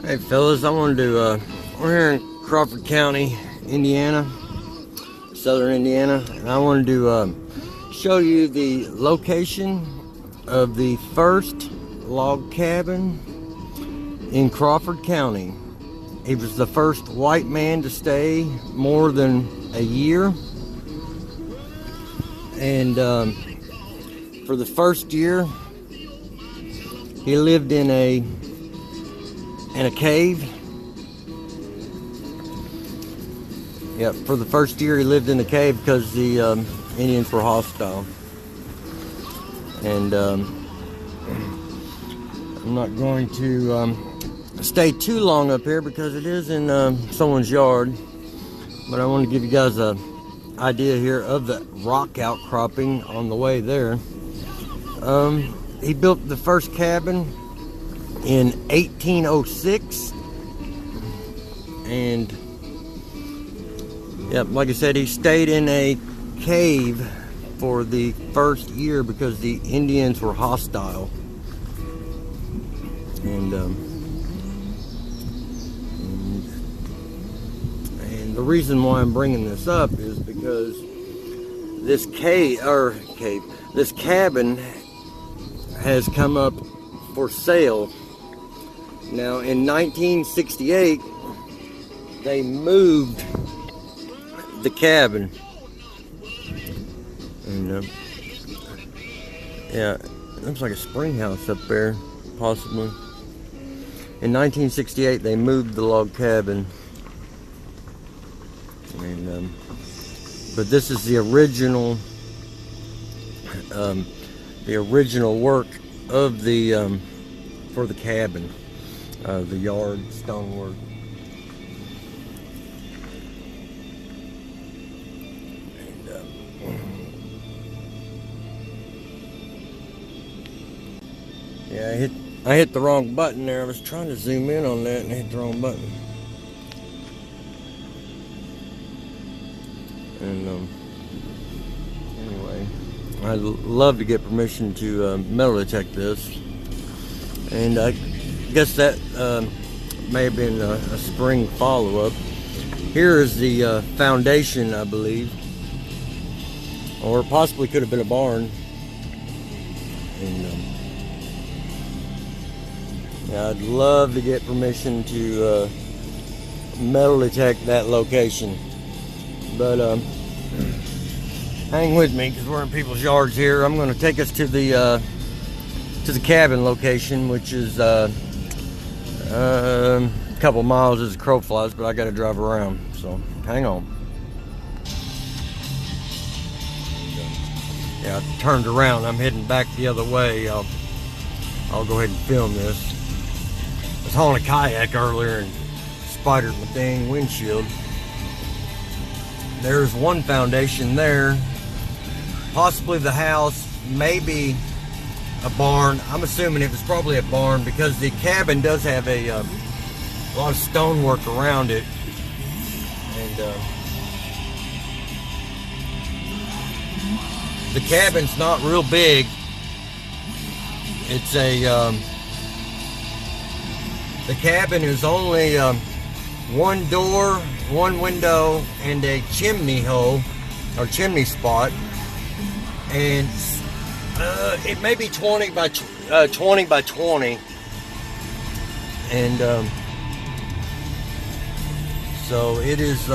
Hey fellas, we're here in Crawford County, Indiana, southern Indiana, and I wanted to show you the location of the first log cabin in Crawford County. He was the first white man to stay more than a year, and for the first year he lived in a cave. Yep, for the first year he lived in a cave because the Indians were hostile. And I'm not going to stay too long up here because it is in someone's yard. But I want to give you guys an idea here of the rock outcropping on the way there. He built the first cabin in 1806, and yep, like I said, he stayed in a cave for the first year because the Indians were hostile. And the reason why I'm bringing this up is because this this cabin has come up for sale. Now, in 1968, they moved the cabin, and yeah, it looks like a spring house up there, possibly. In 1968, they moved the log cabin, and but this is the original work of the for the cabin. The yard stonework. And, yeah, I hit the wrong button there. I was trying to zoom in on that and I hit the wrong button. And anyway, I'd love to get permission to metal detect this. And I guess that may have been a spring follow-up. Here is the foundation, I believe, or possibly could have been a barn. And yeah, I'd love to get permission to metal detect that location, but hang with me because we're in people's yards here. I'm going to take us to the cabin location, which is a couple miles as a crow flies, but I got to drive around, so hang on. Yeah, I turned around. I'm heading back the other way. I'll go ahead and film this. I was hauling a kayak earlier and spidered my dang windshield. There's one foundation there, possibly the house, maybe a barn. I'm assuming it was probably a barn because the cabin does have a lot of stonework around it, and the cabin's not real big. It's the cabin is only one door, one window, and a chimney hole or chimney spot, and it may be 20 by 20, and so it is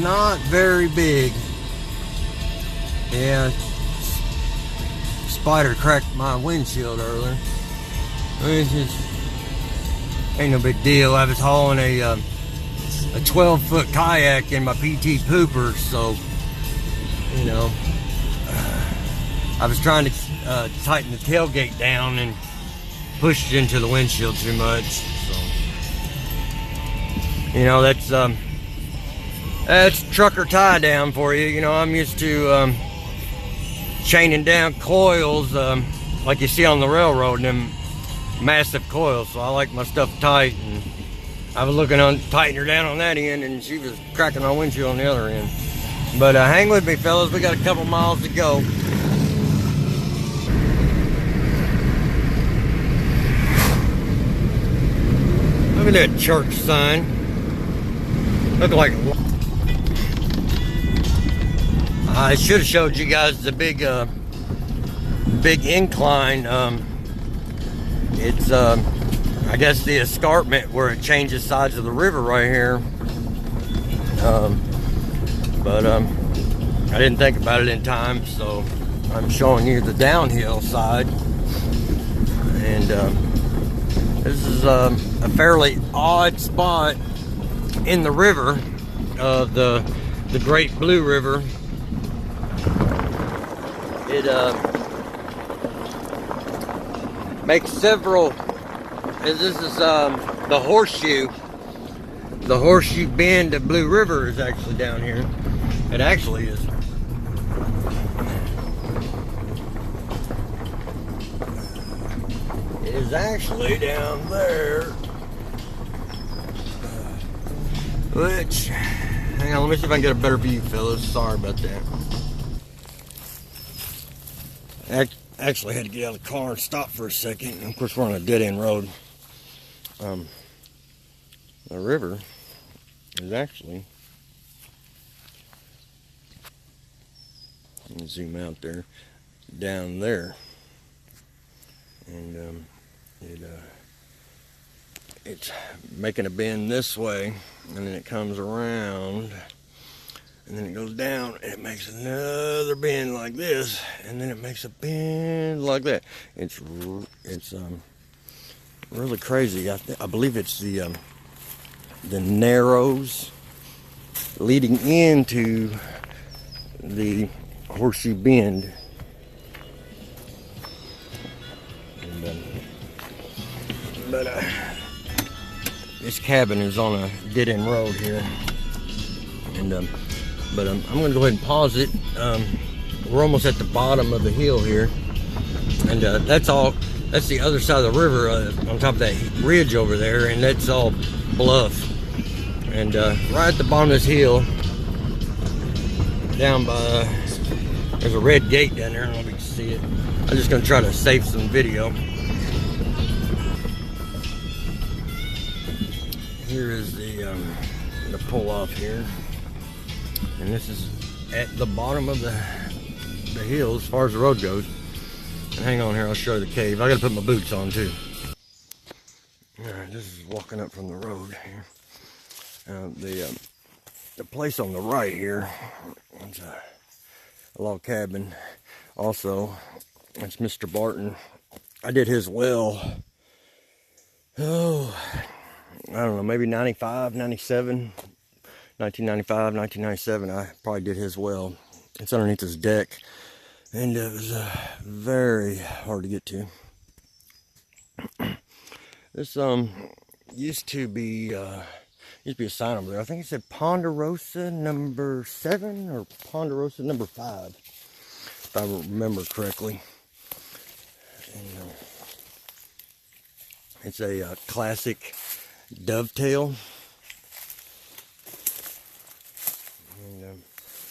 not very big. Yeah, spider cracked my windshield earlier. It just ain't no big deal. I was hauling a 12-foot kayak in my PT pooper, so you know. I was trying to tighten the tailgate down and pushed it into the windshield too much. So, you know, that's trucker tie down for you. You know, I'm used to chaining down coils like you see on the railroad, them massive coils. So I like my stuff tight, and I was looking on tightening her down on that end, and she was cracking my windshield on the other end. But hang with me, fellas. We got a couple miles to go. Look at that church sign. Look like I should have showed you guys the big incline. It's I guess the escarpment where it changes sides of the river right here. But I didn't think about it in time, so I'm showing you the downhill side. And this is a fairly odd spot in the river of the Great Blue River. It makes several. This is the horseshoe. The horseshoe bend of Blue River is actually down here. It actually is. It is actually down there. Which, hang on, let me see if I can get a better view, fellas. Sorry about that. Actually had to get out of the car and stop for a second. Of course, we're on a dead-end road. The river is actually, let me zoom out there, down there. And it's making a bend this way, and then it comes around, and then it goes down, and it makes another bend like this, and then it makes a bend like that. It's really crazy. I believe it's the narrows leading into the horseshoe bend. And, but this cabin is on a dead-end road here, and but I'm going to go ahead and pause it. We're almost at the bottom of the hill here, and that's the other side of the river, on top of that ridge over there, and that's all bluff. And right at the bottom of this hill, down by, there's a red gate down there. I don't know if you can see it. I'm just going to try to save some video. Here is the pull off here, and this is at the bottom of the hill as far as the road goes. And hang on here, I'll show you the cave. I got to put my boots on too. All right, this is walking up from the road here. The place on the right here, it's a log cabin. Also, it's Mr. Barton. I did his well, I don't know, maybe 95, 97, 1995, 1997. I probably did his well. It's underneath his deck, and it was very hard to get to. This used to be a sign over there. I think it said Ponderosa number 7 or Ponderosa number 5, if I remember correctly. And, it's a classic dovetail. And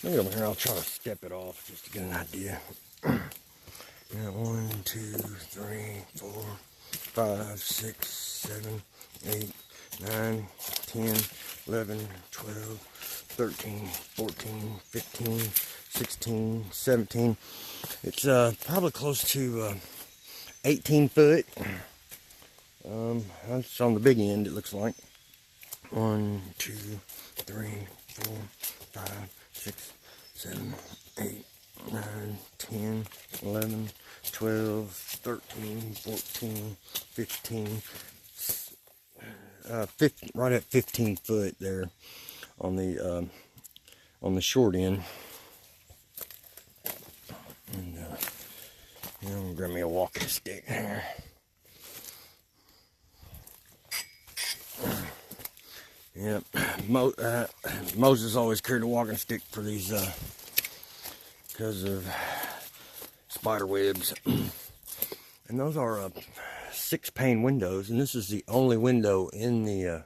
maybe over here I'll try to step it off just to get an idea. Now 1, 2, 3, 4, 5, 6, 7, 8, 9, 10, 11, 12, 13, 14, 15, 16, 17. It's probably close to 18 foot. That's on the big end, it looks like. 1, 2, 3, 4, 5, 6, 7, 8, 9, 10, 11, 12, 13, 14, 15, 15, right at 15 foot there on the short end. And I'm gonna grab me a walking stick here. Yep, Moses always carried a walking stick for these because of spider webs. And those are 6-pane windows, and this is the only window in the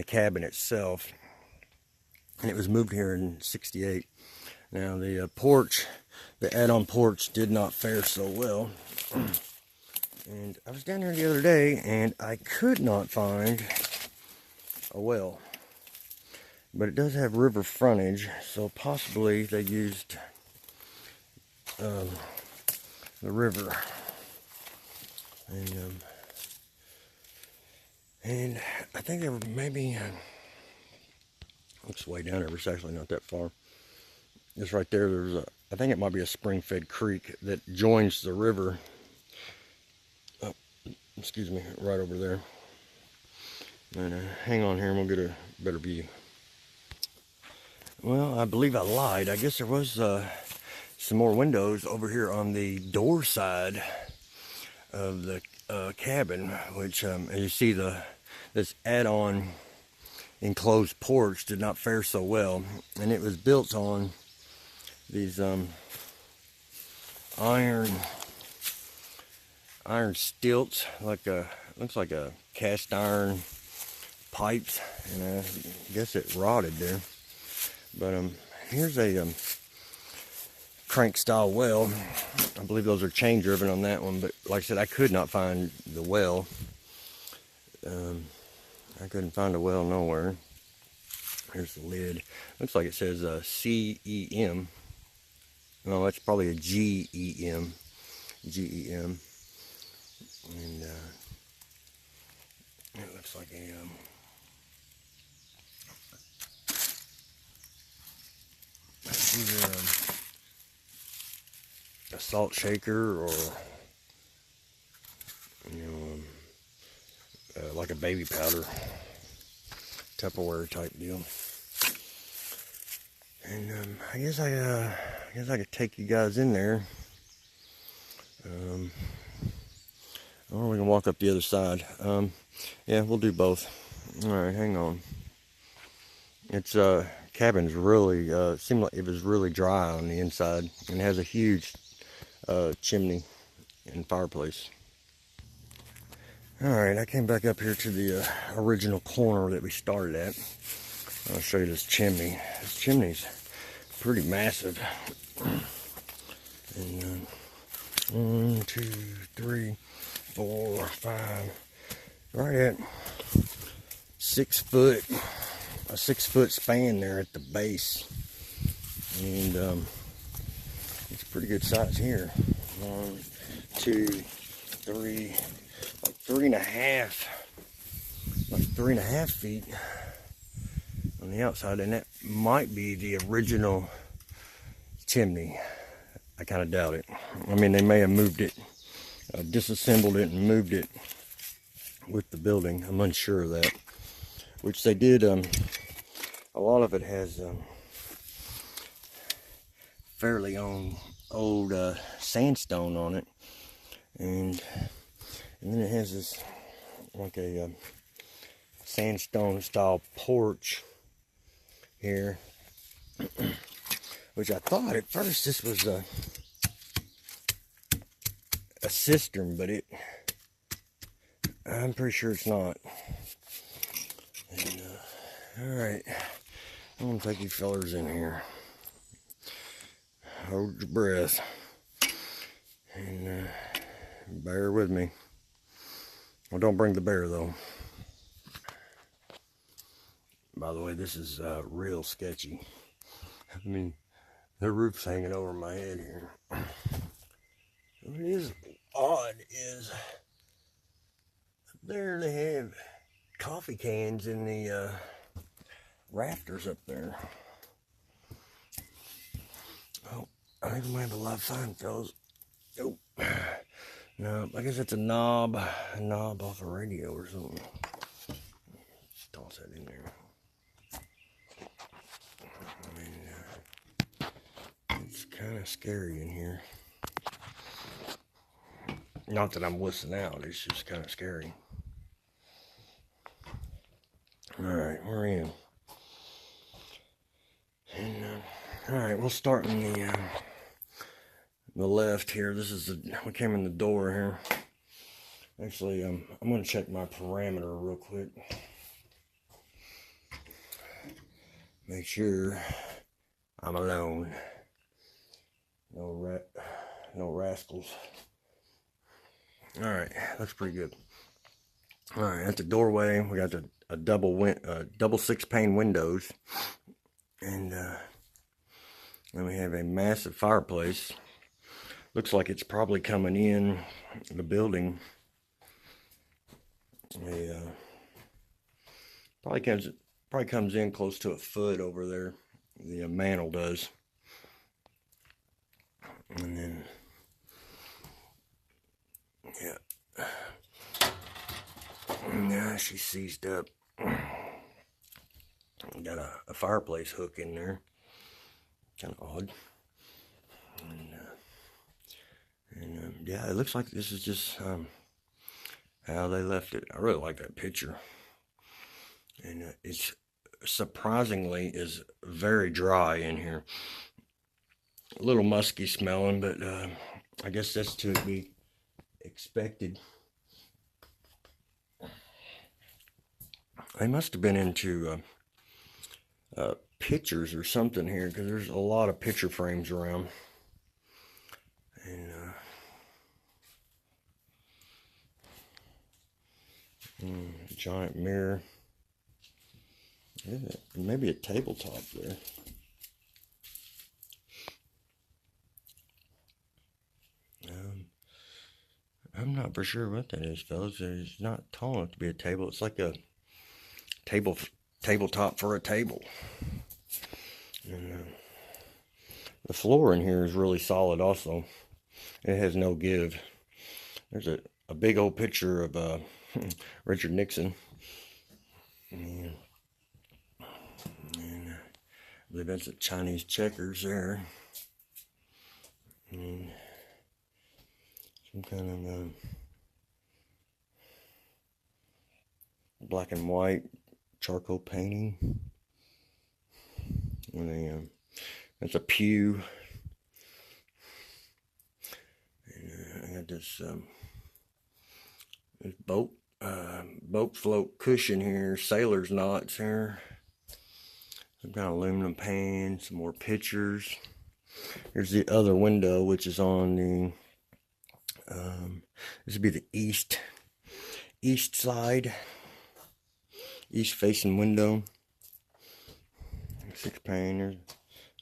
cabin itself. And it was moved here in '68. Now the porch, the add-on porch, did not fare so well. And I was down here the other day, and I could not find a well. But it does have river frontage, so possibly they used the river. And I think there were maybe, looks way down there, but it's actually not that far. Just right there, there's a, I think it might be a spring-fed creek that joins the river. Oh, excuse me, right over there. And hang on here and we'll get a better view. Well, I believe I lied. I guess there was some more windows over here on the door side of the cabin, which as you see, this add-on enclosed porch did not fare so well, and it was built on these iron stilts, like looks like a cast iron pipes, and I guess it rotted there. But here's a crank style well. I believe those are chain driven on that one, but like I said, I could not find the well. I couldn't find a well nowhere. Here's the lid. Looks like it says CEM. No, that's probably a GEM. GEM. And it looks like either a salt shaker or, you know, like a baby powder, Tupperware type deal. And I guess I could take you guys in there. Or we can walk up the other side. Yeah, we'll do both. All right, hang on. It's cabin's really seemed like it was really dry on the inside, and it has a huge chimney and fireplace. All right, I came back up here to the original corner that we started at. I'll show you this chimney. This chimney's pretty massive. And 1, 2, 3, 4, 5, right at 6 foot, a 6 foot span there at the base. And it's a pretty good size here. 1, 2, 3, like 3.5 feet on the outside, and that might be the original chimney. I kind of doubt it. I mean, they may have moved it, disassembled it and moved it with the building. I'm unsure of that, which they did. A lot of it has fairly old sandstone on it, and then it has this like a sandstone style porch here, which I thought at first this was a cistern, but I'm pretty sure it's not. And, all right, I'm gonna take you fellers in here. Hold your breath and bear with me. Well, don't bring the bear though. By the way, this is real sketchy. I mean, the roof's hanging over my head here. What is odd is there they have coffee cans in the rafters up there. Oh, I think we might have a live sign, fellas. Oh, no, I guess it's a knob off a radio or something. Toss that in there. I mean, it's kind of scary in here. Not that I'm wussing out, it's just kind of scary. Alright, we're in. And, alright, we'll start in the left here. This is we came in the door here. Actually, I'm going to check my parameter real quick. Make sure I'm alone. No rascals. All right, looks pretty good. All right, at the doorway, we got a double 6-pane windows, and then we have a massive fireplace. Looks like it's probably coming in the building. Probably comes in close to a foot over there. The mantle does, and then yeah, now she's seized up. Got a fireplace hook in there, kind of odd. And yeah, it looks like this is just how they left it. I really like that picture, and it's surprisingly is very dry in here. A little musky smelling, but I guess that's to be expected. They must have been into pictures or something here, because there's a lot of picture frames around. And giant mirror. Maybe a tabletop there. I'm not for sure what that is, fellas. It's not tall enough to be a table. It's like a tabletop for a table. And the floor in here is really solid also. It has no give. There's a big old picture of Richard Nixon. And I believe that's a Chinese checkers there. And some kind of black and white charcoal painting. And that's a pew. And I got this boat float cushion here, sailor's knots here. Some kind of aluminum pan, some more pictures. Here's the other window, which is on the this would be the east side, east facing window. 6-pane. There's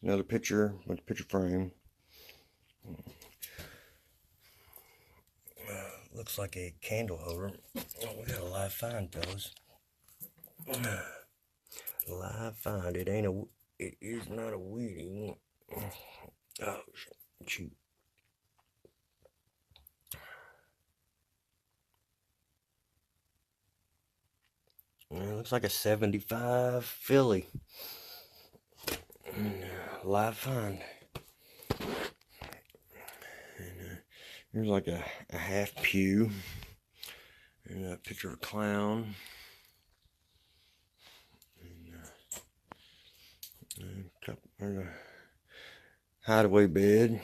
another picture with a picture frame. Looks like a candle holder. Oh, we got a live find, fellas. Live find. It is not a weeding. Oh, shoot. It looks like a 75 Philly. Live find. And here's like a half pew. And a picture of a clown. And there's a hideaway bed.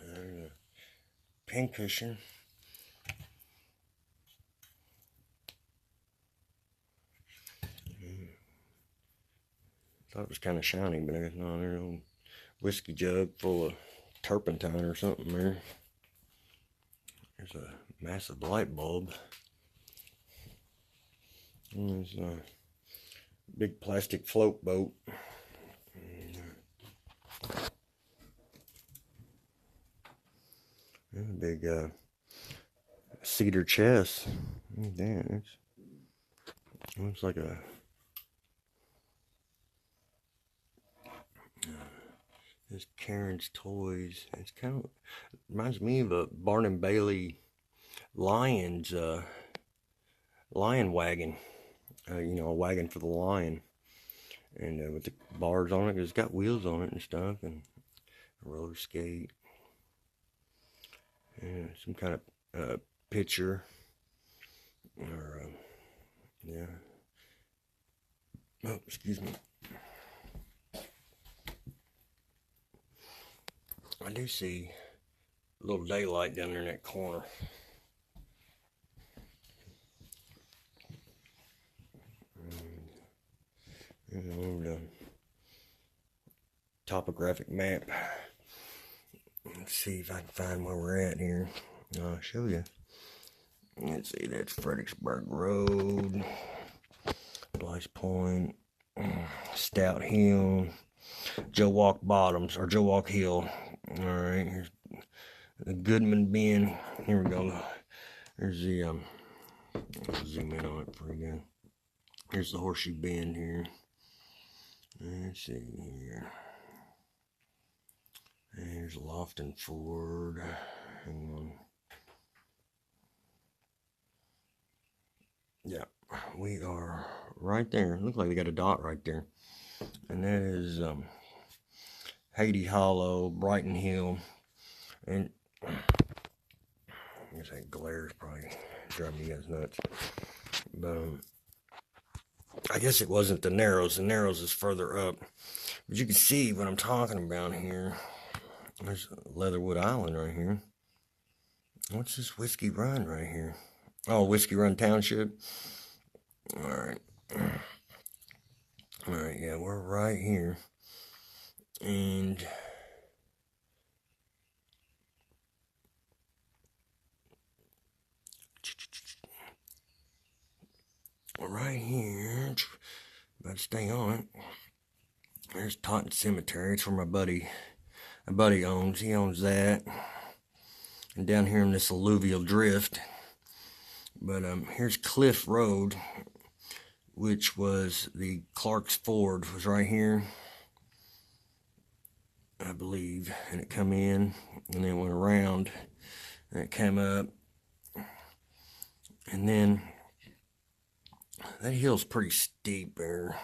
There's a pincushion. Thought it was kind of shiny, but I guess not. There's a whiskey jug full of turpentine or something there. There's a massive light bulb. And there's a big plastic float boat. There's a big cedar chest. Damn, it looks like a this Karen's Toys. It's kind of reminds me of a Barnum and Bailey Lions lion wagon. You know, a wagon for the lion, and with the bars on it. It's got wheels on it and stuff, and a roller skate, and some kind of picture, or yeah. Oh, excuse me. I do see a little daylight down there in that corner. There's an old topographic map. Let's see if I can find where we're at here. I'll show you. Let's see, that's Fredericksburg Road, Blythe Point, Stout Hill, Joe Walk Bottoms, or Joe Walk Hill. All right, here's the Goodman Bend. Here we go. There's the, I'll zoom in on it for you again. Here's the Horseshoe Bend here. Let's see here. There's Lofton Ford. Hang on. Yeah, we are right there. Looks like they got a dot right there. And that is Haiti Hollow, Brighton Hill. And I guess that glare is probably driving you guys nuts. But I guess it wasn't the Narrows. The Narrows is further up. But you can see what I'm talking about here. There's Leatherwood Island right here. What's this Whiskey Run right here? Oh, Whiskey Run Township. Alright. Alright, yeah, we're right here. And we're right here. Better stay on it. There's Taunton Cemetery. It's where my buddy owns. He owns that. And down here in this alluvial drift. But here's Cliff Road, which was the Clark's Ford, was right here, I believe. And it come in, and then it went around, and it came up. And then that hill's pretty steep there.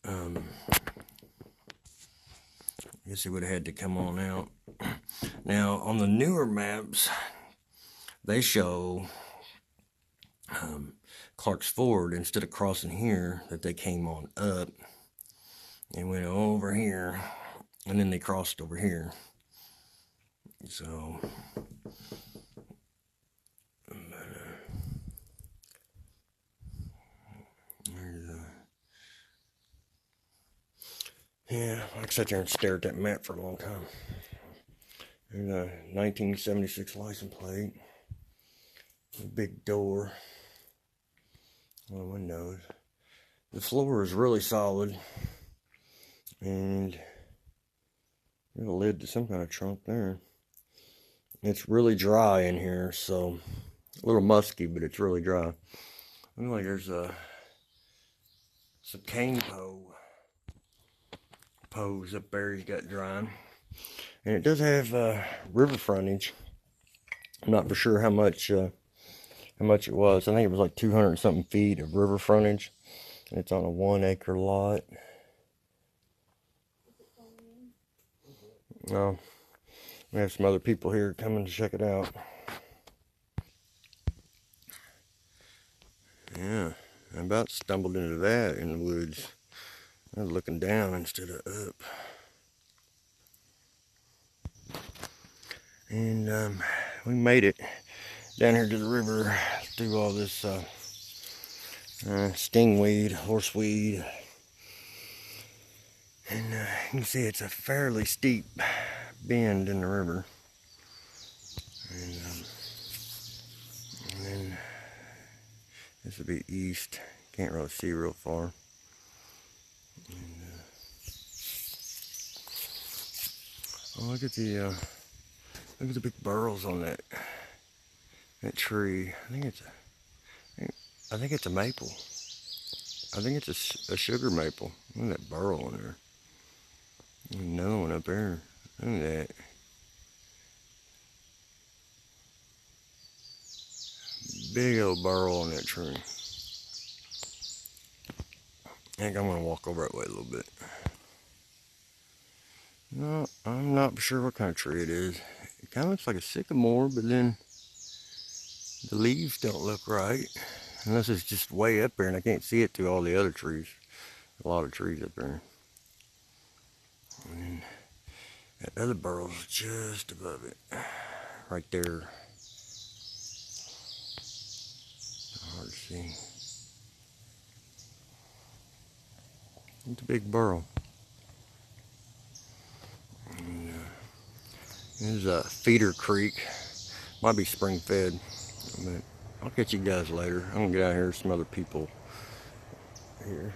I guess it would have had to come on out. Now, on the newer maps, they show Clark's Ford, instead of crossing here, that they came on up and went over here, and then they crossed over here. So, yeah, I sat there and stared at that map for a long time. There's a 1976 license plate. A big door. On the windows. The floor is really solid. And there's a lid to some kind of trunk there. It's really dry in here, so a little musky, but it's really dry. Looks like there's some cane pose up there he's got drying. And it does have river frontage. I'm not for sure how much it was. I think it was like 200 and something feet of river frontage. And it's on a 1 acre lot. We have some other people here coming to check it out. Yeah, I about stumbled into that in the woods. I was looking down instead of up. And we made it down here to the river through all this stingweed, horseweed. And you can see it's a fairly steep bend in the river. And then this would be east. Can't really see real far. And, oh, look at the big burls on that tree. I think it's a maple. I think it's a sugar maple. Look at that burl on there. There's another one up there. Look at that. Big old burl on that tree. I think I'm going to walk over that way a little bit. No, I'm not sure what kind of tree it is. It kind of looks like a sycamore, but then the leaves don't look right. Unless it's just way up there and I can't see it through all the other trees. A lot of trees up there. And then that other burl's just above it. Right there. Hard to see. It's a big burl. And, there's a Feeder Creek. Might be spring fed. But I'll catch you guys later. I'm gonna get out here with some other people here.